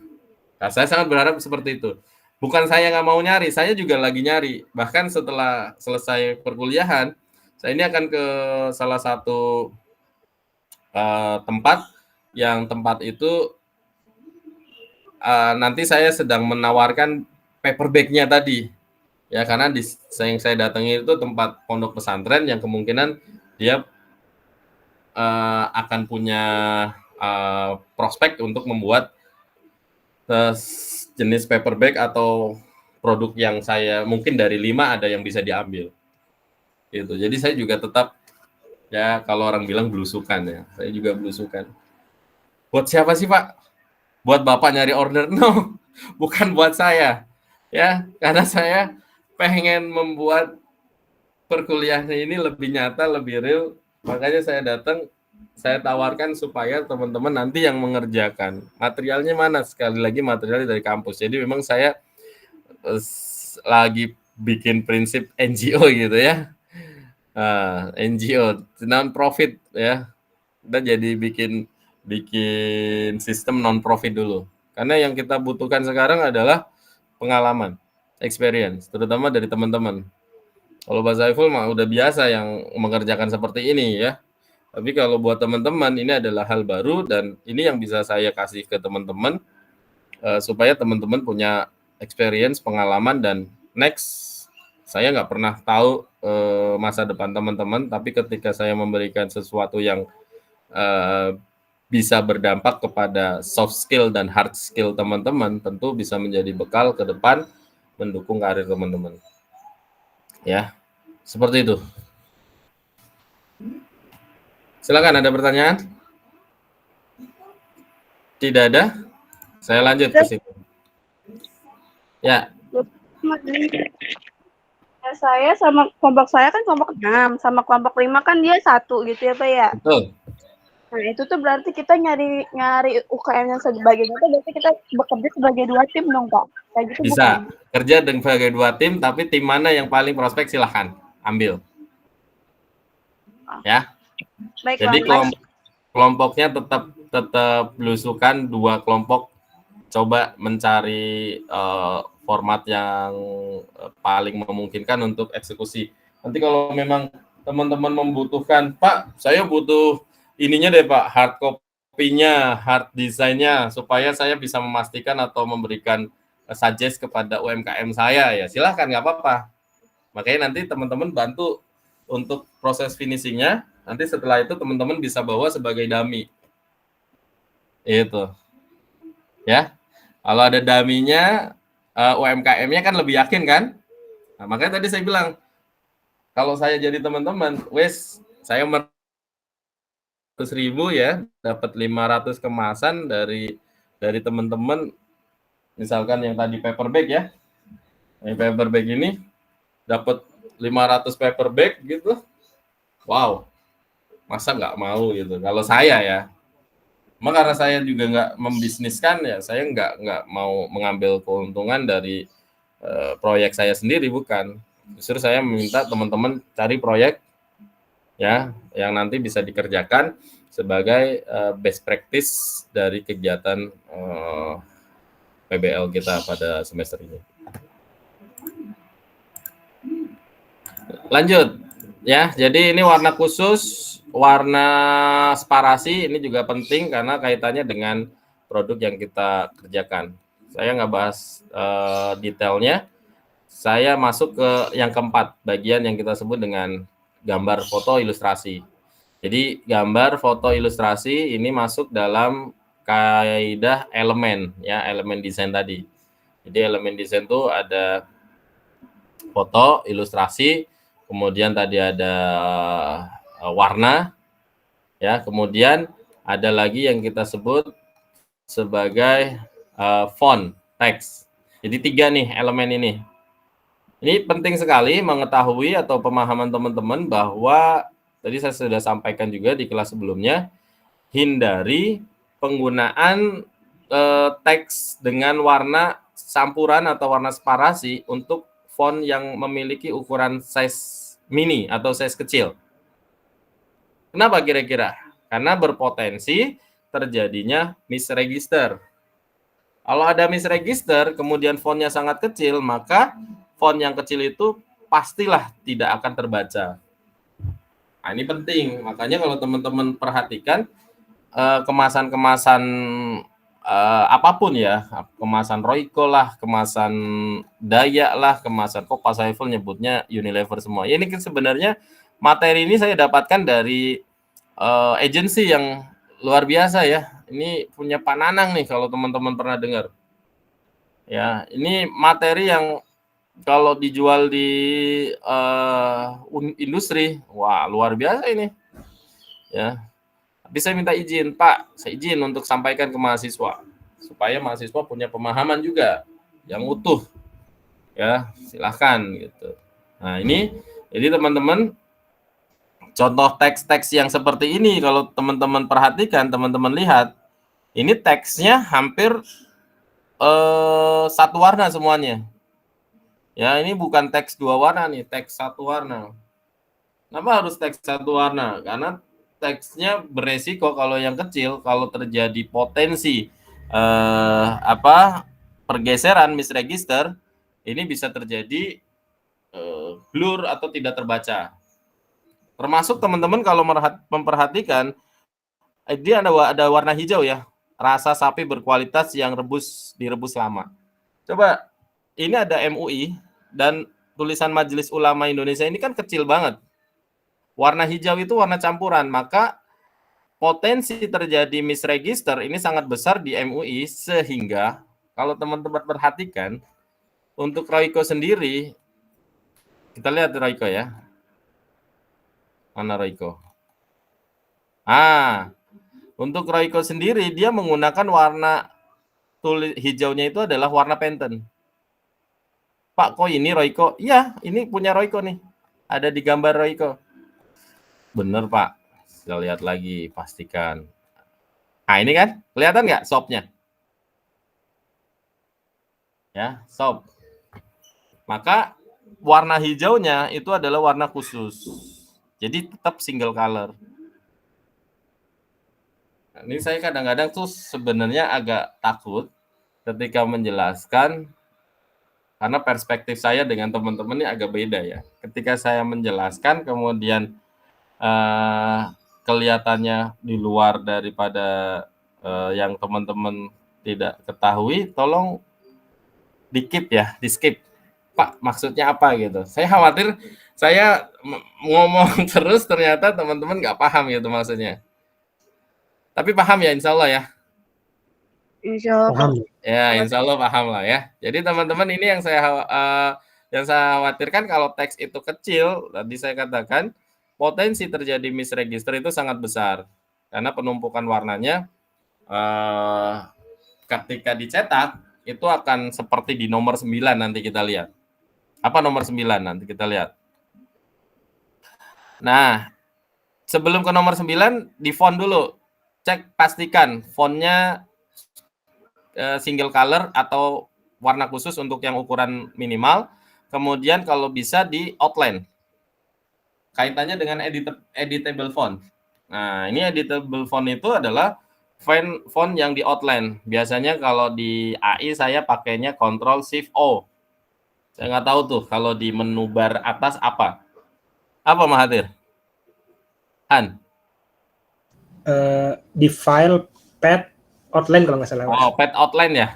Nah, saya sangat berharap seperti itu. Bukan saya nggak mau nyari, saya juga lagi nyari. Bahkan setelah selesai perkuliahan, saya ini akan ke salah satu tempat itu nanti saya sedang menawarkan paper bag-nya tadi. Ya, karena yang saya datangi itu tempat pondok pesantren yang kemungkinan dia akan punya prospek untuk membuat jenis paper bag atau produk yang saya mungkin dari 5 ada yang bisa diambil. Gitu. Jadi saya juga tetap, ya kalau orang bilang belusukan ya, saya juga belusukan. Buat siapa sih Pak? Buat Bapak nyari order? No, bukan buat saya. Ya, karena saya pengen membuat perkuliahan ini lebih nyata, lebih real. Makanya saya datang, saya tawarkan supaya teman-teman nanti yang mengerjakan. Materialnya mana? Sekali lagi materialnya dari kampus. Jadi memang saya lagi bikin prinsip NGO gitu ya. NGO, non-profit ya. Kita jadi bikin sistem non profit dulu. Karena yang kita butuhkan sekarang adalah pengalaman, experience, terutama dari teman-teman. Kalau Pak Saiful mah udah biasa yang mengerjakan seperti ini ya. Tapi kalau buat teman-teman ini adalah hal baru dan ini yang bisa saya kasih ke teman-teman supaya teman-teman punya experience, pengalaman dan next saya nggak pernah tahu masa depan teman-teman, tapi ketika saya memberikan sesuatu yang bisa berdampak kepada soft skill dan hard skill teman-teman, tentu bisa menjadi bekal ke depan mendukung karir teman-teman. Ya, seperti itu. Silakan, ada pertanyaan? Tidak ada? Saya lanjut ke situ. Ya. Saya sama kelompok saya kan kelompok 6, sama kelompok 5 kan dia 1 gitu ya Pak ya. Betul. Nah itu tuh berarti kita nyari UKM yang sebagai itu berarti kita bekerja sebagai 2 tim dong Pak. Kayak gitu bisa bukan? Kerja dengan sebagai 2 tim, tapi tim mana yang paling prospek silahkan ambil. Ya. Baik, jadi kelompoknya tetap belusukan 2 kelompok, coba mencari format yang paling memungkinkan untuk eksekusi. Nanti kalau memang teman-teman membutuhkan, Pak, saya butuh ininya deh Pak, hard copy-nya, hard design-nya, supaya saya bisa memastikan atau memberikan suggest kepada UMKM saya, ya silahkan, nggak apa-apa. Makanya nanti teman-teman bantu untuk proses finishing-nya, nanti setelah itu teman-teman bisa bawa sebagai dummy. Itu. Ya. Kalau ada dummy-nya, UMKM-nya kan lebih yakin kan? Nah, makanya tadi saya bilang, kalau saya jadi teman-teman, saya 100.000 ya, dapat 500 kemasan dari teman-teman, misalkan yang tadi paper bag ya, yang paper bag ini dapat 500 paper bag gitu, wow, masa nggak mau gitu, kalau saya ya. Karena saya juga nggak membisniskan ya, saya nggak mau mengambil keuntungan dari proyek saya sendiri, bukan. Justru saya meminta teman-teman cari proyek ya yang nanti bisa dikerjakan sebagai best practice dari kegiatan PBL kita pada semester ini. Lanjut ya, jadi ini warna khusus, warna sparasi ini juga penting karena kaitannya dengan produk yang kita kerjakan. Saya nggak bahas detailnya, saya masuk ke yang keempat, bagian yang kita sebut dengan gambar foto ilustrasi. Jadi gambar foto ilustrasi ini masuk dalam kaidah elemen ya, elemen desain tadi. Jadi elemen desain itu ada foto, ilustrasi, kemudian tadi ada warna, ya, kemudian ada lagi yang kita sebut sebagai font, teks. Jadi 3 nih elemen ini. Ini penting sekali mengetahui atau pemahaman teman-teman bahwa tadi saya sudah sampaikan juga di kelas sebelumnya, hindari penggunaan teks dengan warna campuran atau warna sparasi untuk font yang memiliki ukuran size mini atau size kecil. Kenapa kira-kira? Karena berpotensi terjadinya misregister. Kalau ada misregister, kemudian fontnya sangat kecil, maka font yang kecil itu pastilah tidak akan terbaca. Nah, ini penting. Makanya kalau teman-teman perhatikan kemasan-kemasan apapun ya, kemasan Royco lah, kemasan Dayak lah, kemasan kok Pak Saiful nyebutnya Unilever semua. Ya, ini kan sebenarnya materi ini saya dapatkan dari agensi yang luar biasa ya. Ini punya Pak Nanang nih kalau teman-teman pernah dengar. Ya, ini materi yang kalau dijual di industri, wah luar biasa ini. Ya. Tapi saya minta izin, Pak, saya izin untuk sampaikan ke mahasiswa supaya mahasiswa punya pemahaman juga yang utuh. Ya, silahkan gitu. Nah, ini jadi teman-teman, contoh teks-teks yang seperti ini kalau teman-teman perhatikan, teman-teman lihat, ini teksnya hampir satu warna semuanya. Ya, ini bukan teks 2 warna nih, teks 1 warna. Kenapa harus teks 1 warna? Karena teksnya beresiko kalau yang kecil, kalau terjadi potensi pergeseran misregister, ini bisa terjadi blur atau tidak terbaca. Termasuk teman-teman kalau memperhatikan, dia ada warna hijau ya, rasa sapi berkualitas yang direbus lama. Coba, ini ada MUI dan tulisan Majelis Ulama Indonesia ini kan kecil banget. Warna hijau itu warna campuran, maka potensi terjadi misregister ini sangat besar di MUI, sehingga kalau teman-teman perhatikan, untuk Royco sendiri, kita lihat Royco ya. Mana Royco? Untuk Royco sendiri, dia menggunakan warna hijaunya itu adalah warna Pantone. Pak, kok ini Royco? Iya, ini punya Royco nih. Ada di gambar Royco. Bener Pak, saya lihat lagi, pastikan. Nah ini kan, kelihatan nggak shopnya? Ya, shop. Maka warna hijaunya itu adalah warna khusus. Jadi tetap single color. Nah, ini saya kadang-kadang tuh sebenarnya agak takut ketika menjelaskan, karena perspektif saya dengan teman-teman ini agak beda ya. Ketika saya menjelaskan kemudian kelihatannya di luar daripada yang teman-teman tidak ketahui, tolong di-skip ya, di-skip. Pak, maksudnya apa gitu. Saya khawatir saya ngomong terus ternyata teman-teman nggak paham gitu maksudnya. Tapi paham ya, insya Allah ya. Insya Allah. Paham. Ya, insya Allah paham lah ya. Jadi teman-teman, ini yang saya khawatirkan kalau teks itu kecil, tadi saya katakan potensi terjadi misregister itu sangat besar karena penumpukan warnanya ketika dicetak itu akan seperti di nomor 9 nanti kita lihat. Apa nomor 9 nanti kita lihat. Nah, sebelum ke nomor 9 di font dulu. Cek pastikan fontnya single color atau warna khusus untuk yang ukuran minimal. Kemudian kalau bisa di outline. Kaitannya dengan editable font. Nah, ini editable font itu adalah font yang di outline. Biasanya kalau di AI saya pakainya Ctrl+Shift+O. Saya nggak tahu tuh kalau di menu bar atas apa. Apa Mahathir? Han? Di file pad outline kalau nggak salah. Oh, pad outline ya?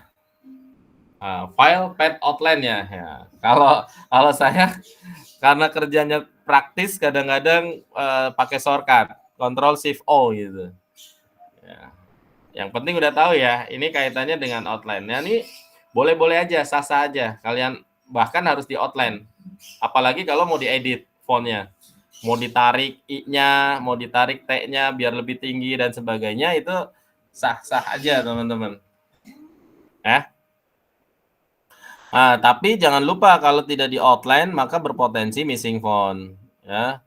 File pad outline ya. Kalau saya karena kerjanya praktis kadang-kadang pakai shortcut Ctrl+Shift+O gitu. Ya. Yang penting udah tahu ya, ini kaitannya dengan outline. Nah, ini boleh-boleh aja, sah-sah aja. Kalian bahkan harus di outline. Apalagi kalau mau diedit fontnya. Mau ditarik I-nya, mau ditarik T-nya biar lebih tinggi dan sebagainya, itu sah-sah aja teman-teman. Tapi jangan lupa kalau tidak di outline maka berpotensi missing font ya.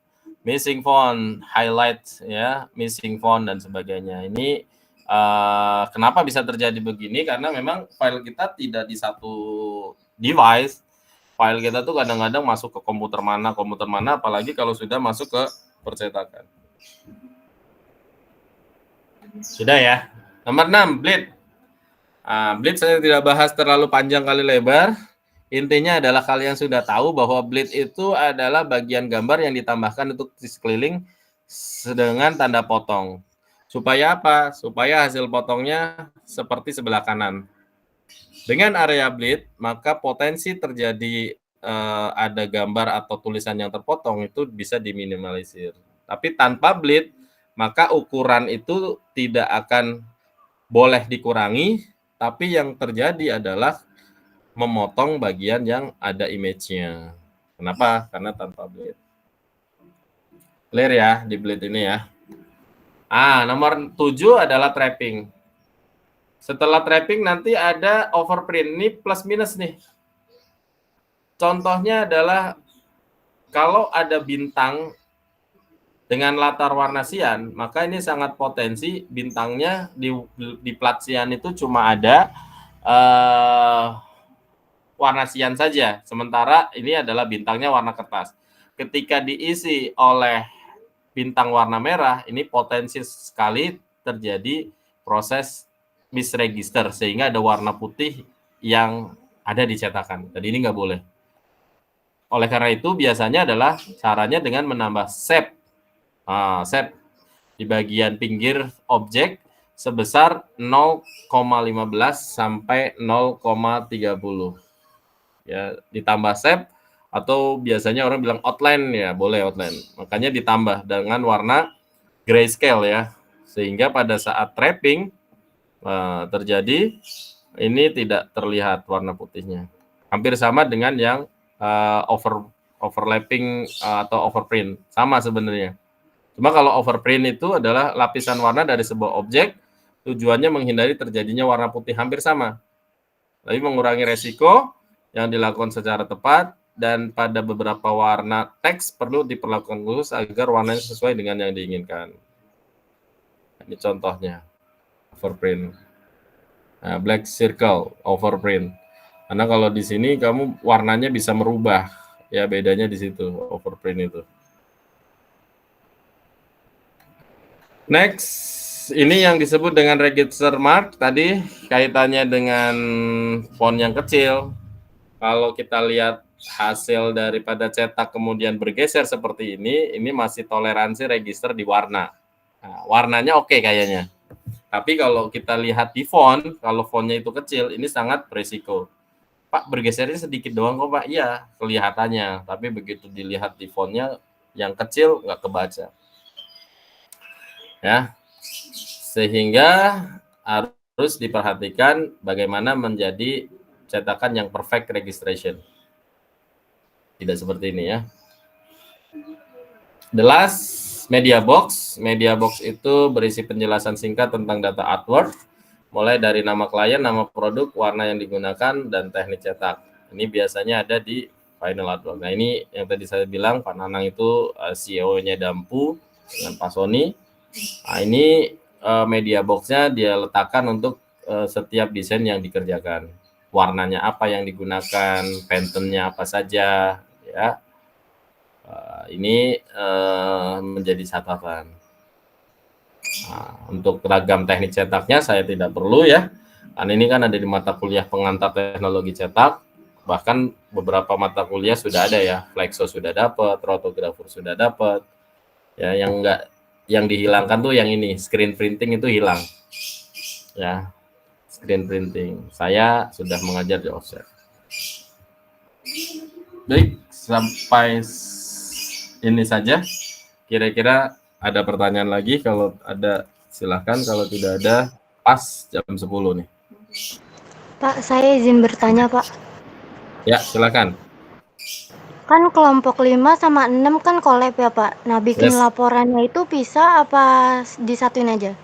Missing font, highlight ya, missing font dan sebagainya. Ini kenapa bisa terjadi begini? Karena memang file kita tidak di satu device. File kita tuh kadang-kadang masuk ke komputer mana, apalagi kalau sudah masuk ke percetakan. Sudah ya. Nomor 6, bleed. Bleed saya tidak bahas terlalu panjang kali lebar. Intinya adalah kalian sudah tahu bahwa bleed itu adalah bagian gambar yang ditambahkan untuk di sekeliling dengan tanda potong. Supaya apa? Supaya hasil potongnya seperti sebelah kanan. Dengan area bleed, maka potensi terjadi ada gambar atau tulisan yang terpotong itu bisa diminimalisir. Tapi tanpa bleed, maka ukuran itu tidak akan boleh dikurangi, tapi yang terjadi adalah memotong bagian yang ada image-nya. Kenapa? Karena tanpa bleed. Clear ya di bleed ini ya. Nomor 7 adalah trapping. Setelah trapping nanti ada overprint. Ini plus minus nih. Contohnya adalah kalau ada bintang dengan latar warna sian, maka ini sangat potensi bintangnya di plat sian itu cuma ada warna sian saja. Sementara ini adalah bintangnya warna kertas. Ketika diisi oleh bintang warna merah, ini potensi sekali terjadi proses misregister sehingga ada warna putih yang ada di cetakan. Jadi ini nggak boleh. Oleh karena itu biasanya adalah caranya dengan menambah sep. Sep di bagian pinggir objek sebesar 0,15 sampai 0,30. Ya, ditambah sep atau biasanya orang bilang outline, ya boleh outline. Makanya ditambah dengan warna grayscale ya. Sehingga pada saat trapping terjadi ini tidak terlihat warna putihnya. Hampir sama dengan yang overlapping atau overprint. Sama sebenarnya. Cuma kalau overprint itu adalah lapisan warna dari sebuah objek, tujuannya menghindari terjadinya warna putih, hampir sama. Tapi mengurangi resiko yang dilakukan secara tepat, dan pada beberapa warna teks perlu diperlakukan khusus agar warnanya sesuai dengan yang diinginkan. Ini contohnya, overprint. Nah, black circle, overprint. Karena kalau di sini kamu warnanya bisa merubah, ya bedanya di situ, overprint itu. Next, ini yang disebut dengan register mark tadi kaitannya dengan font yang kecil. Kalau kita lihat hasil daripada cetak kemudian bergeser seperti ini masih toleransi register di warna. Nah, warnanya oke kayaknya. Tapi kalau kita lihat di font, kalau fontnya itu kecil, ini sangat berisiko. Pak, bergesernya sedikit doang kok Pak. Iya, kelihatannya. Tapi begitu dilihat di fontnya yang kecil, nggak kebaca. Ya, sehingga harus diperhatikan bagaimana menjadi cetakan yang perfect registration. Tidak seperti ini ya. The last, media box. Media box itu berisi penjelasan singkat tentang data artwork, mulai dari nama klien, nama produk, warna yang digunakan, dan teknik cetak. Ini biasanya ada di final artwork. Nah ini yang tadi saya bilang, Pak Nanang itu CEO-nya Dampu dengan Pak Sony. Nah, ini media box-nya dia letakkan untuk setiap desain yang dikerjakan. Warnanya apa yang digunakan, pattern-nya apa saja, ya. Ini menjadi catatan. Nah, untuk ragam teknik cetaknya saya tidak perlu ya. Karena ini kan ada di mata kuliah pengantar teknologi cetak. Bahkan beberapa mata kuliah sudah ada ya. Flexo sudah dapat, Rotographer sudah dapat. Ya, yang dihilangkan tuh yang ini, screen printing itu hilang. Ya, screen printing. Saya sudah mengajar di offset. Baik, sampai ini saja. Kira-kira ada pertanyaan lagi? Kalau ada silahkan, kalau tidak ada pas jam 10 nih. Pak, saya izin bertanya, Pak. Ya, silakan. Kan kelompok 5 sama 6 kan collab ya, Pak. Nah, bikin laporannya itu bisa apa disatuin aja?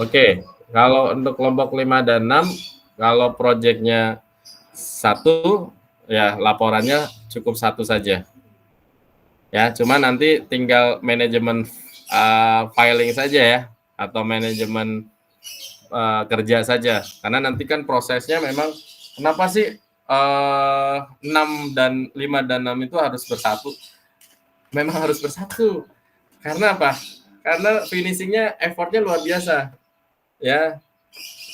Oke, kalau untuk kelompok 5 dan 6, kalau proyeknya 1, ya laporannya cukup 1 saja. Ya, cuma nanti tinggal manajemen filing saja ya, atau manajemen kerja saja. Karena nanti kan prosesnya memang, kenapa sih 6 dan 5 dan 6 itu harus bersatu? Memang harus bersatu. Karena apa? Karena finishingnya effortnya luar biasa. Ya,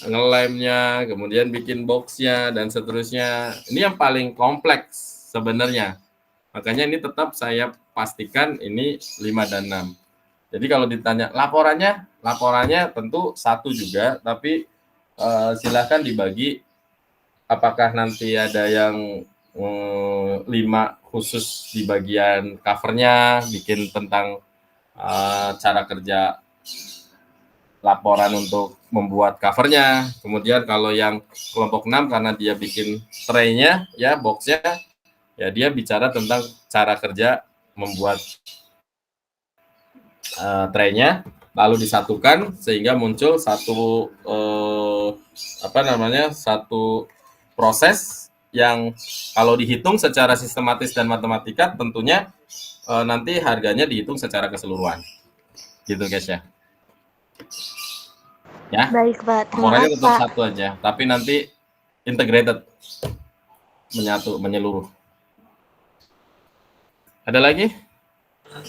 ngelemnya, kemudian bikin boxnya, dan seterusnya. Ini yang paling kompleks sebenarnya. Makanya ini tetap saya pastikan ini 5 dan 6. Jadi kalau ditanya laporannya tentu 1 juga, tapi silakan dibagi. Apakah nanti ada yang 5 khusus di bagian covernya, bikin tentang cara kerja laporan untuk membuat covernya. Kemudian kalau yang kelompok 6 karena dia bikin tray-nya, ya box-nya, ya dia bicara tentang cara kerja membuat tray-nya, lalu disatukan sehingga muncul satu satu proses yang kalau dihitung secara sistematis dan matematika tentunya nanti harganya dihitung secara keseluruhan. Gitu guys ya. Ya. Baik, Pak. Laporannya tetap 1 aja, tapi nanti integrated, menyatu, menyeluruh. Ada lagi?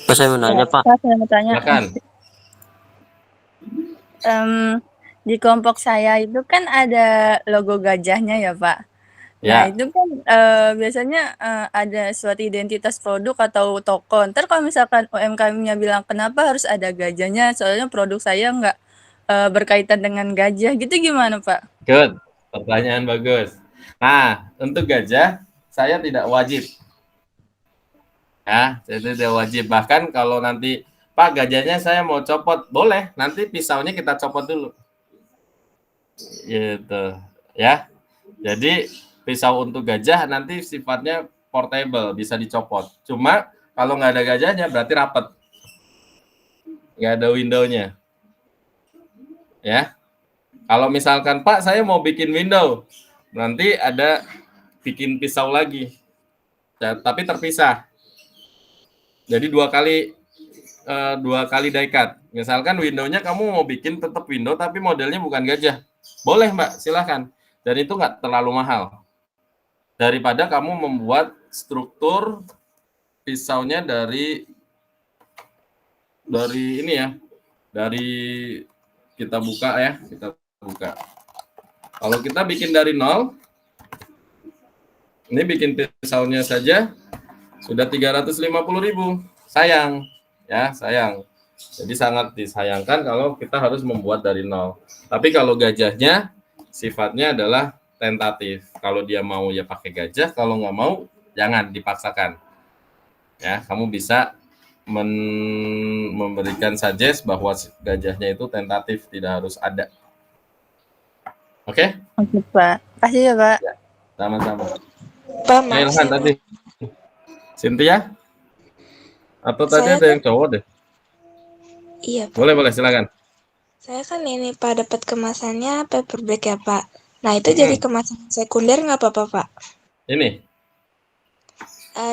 Pak, saya mau nanya, Pak. Pak, saya mau tanya. Silakan. Di kelompok saya itu kan ada logo gajahnya ya, Pak. Nah, Ya, itu kan biasanya ada suatu identitas produk atau toko. Ntar kalau misalkan UMKM-nya bilang kenapa harus ada gajahnya, soalnya produk saya nggak berkaitan dengan gajah, gitu gimana, Pak? good. Pertanyaan bagus. Nah, untuk gajah saya tidak wajib. Ya, saya tidak wajib. Bahkan kalau nanti Pak gajahnya saya mau copot, boleh. Nanti pisaunya kita copot dulu. Gitu, ya. Jadi pisau untuk gajah nanti sifatnya portable, bisa dicopot. Cuma kalau nggak ada gajahnya berarti rapet. Nggak ada window-nya. Ya. Kalau misalkan Pak saya mau bikin window, nanti ada bikin pisau lagi. Ya, tapi terpisah. Jadi dua kali die cut. Misalkan window-nya kamu mau bikin tetap window tapi modelnya bukan gajah. Boleh Mbak, silahkan. Dan itu nggak terlalu mahal. Daripada kamu membuat struktur pisaunya dari ini ya. Dari kita buka ya, kita buka. Kalau kita bikin dari nol, ini bikin pisaunya saja sudah 350.000. Sayang, ya sayang. Jadi sangat disayangkan kalau kita harus membuat dari nol. Tapi kalau gajahnya sifatnya adalah tentatif. Kalau dia mau ya pakai gajah, kalau nggak mau jangan dipaksakan. Ya, kamu bisa memberikan suggest bahwa gajahnya itu tentatif, tidak harus ada. Oke? Oke, Pak. Kasih ya, Pak. Ya, sama-sama. Pak, Ilhan tadi. Cynthia? Atau tadi Saya ada yang cowok deh? Iya, Pak. Boleh, silakan. Saya kan ini Pak dapat kemasannya paper bag ya, Pak. Nah, itu jadi kemasan sekunder nggak apa-apa, Pak? Ini?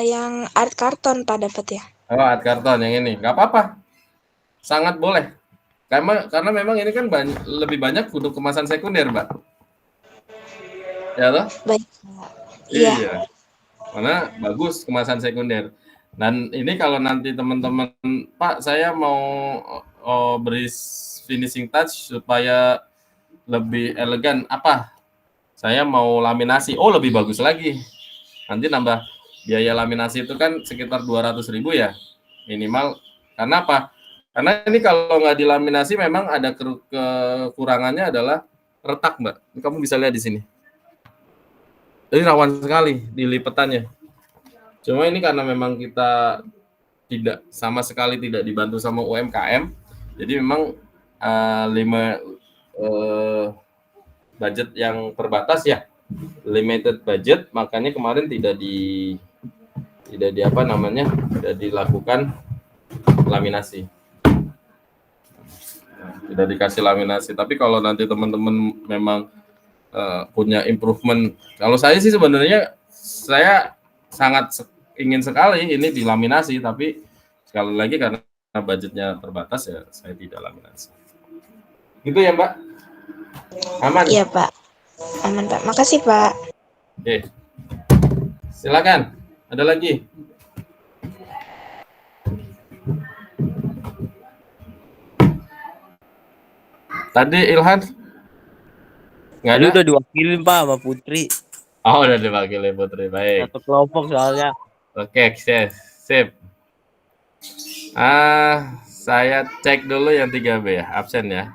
Yang art karton Pak dapat ya? Oh, art karton yang ini. Nggak apa-apa. Sangat boleh. Karena memang ini kan lebih banyak untuk kemasan sekunder, Mbak. Ya loh? Baik, Pak. Iya. Karena bagus kemasan sekunder. Dan ini kalau nanti teman-teman, Pak, saya mau beri finishing touch supaya lebih elegan. Apa? Saya mau laminasi. Oh, lebih bagus lagi. Nanti nambah biaya laminasi itu kan sekitar 200.000 ya minimal. Karena apa? Karena ini kalau nggak dilaminasi memang ada kekurangannya adalah retak, Mbak. Kamu bisa lihat di sini. Jadi rawan sekali di lipetannya. Cuma ini karena memang kita sama sekali tidak dibantu sama UMKM, jadi memang budget yang terbatas ya, limited budget, makanya kemarin tidak dilakukan laminasi. Tidak dikasih laminasi. Tapi kalau nanti teman-teman memang punya improvement, kalau saya sih sebenarnya saya sangat ingin sekali ini dilaminasi, tapi sekali lagi karena budgetnya terbatas ya saya tidak laminasi. Gitu ya Mbak? Aman? Iya Pak. Aman Pak. Makasih Pak. Oke. Silakan. Ada lagi? Tadi Ilhan? Nggak ada? Tadi udah diwakilin Pak sama Putri. Oh, udah diwakili Putri. Baik. Satu kelompok soalnya. Oke, sip. Saya cek dulu yang 3B ya, absen ya.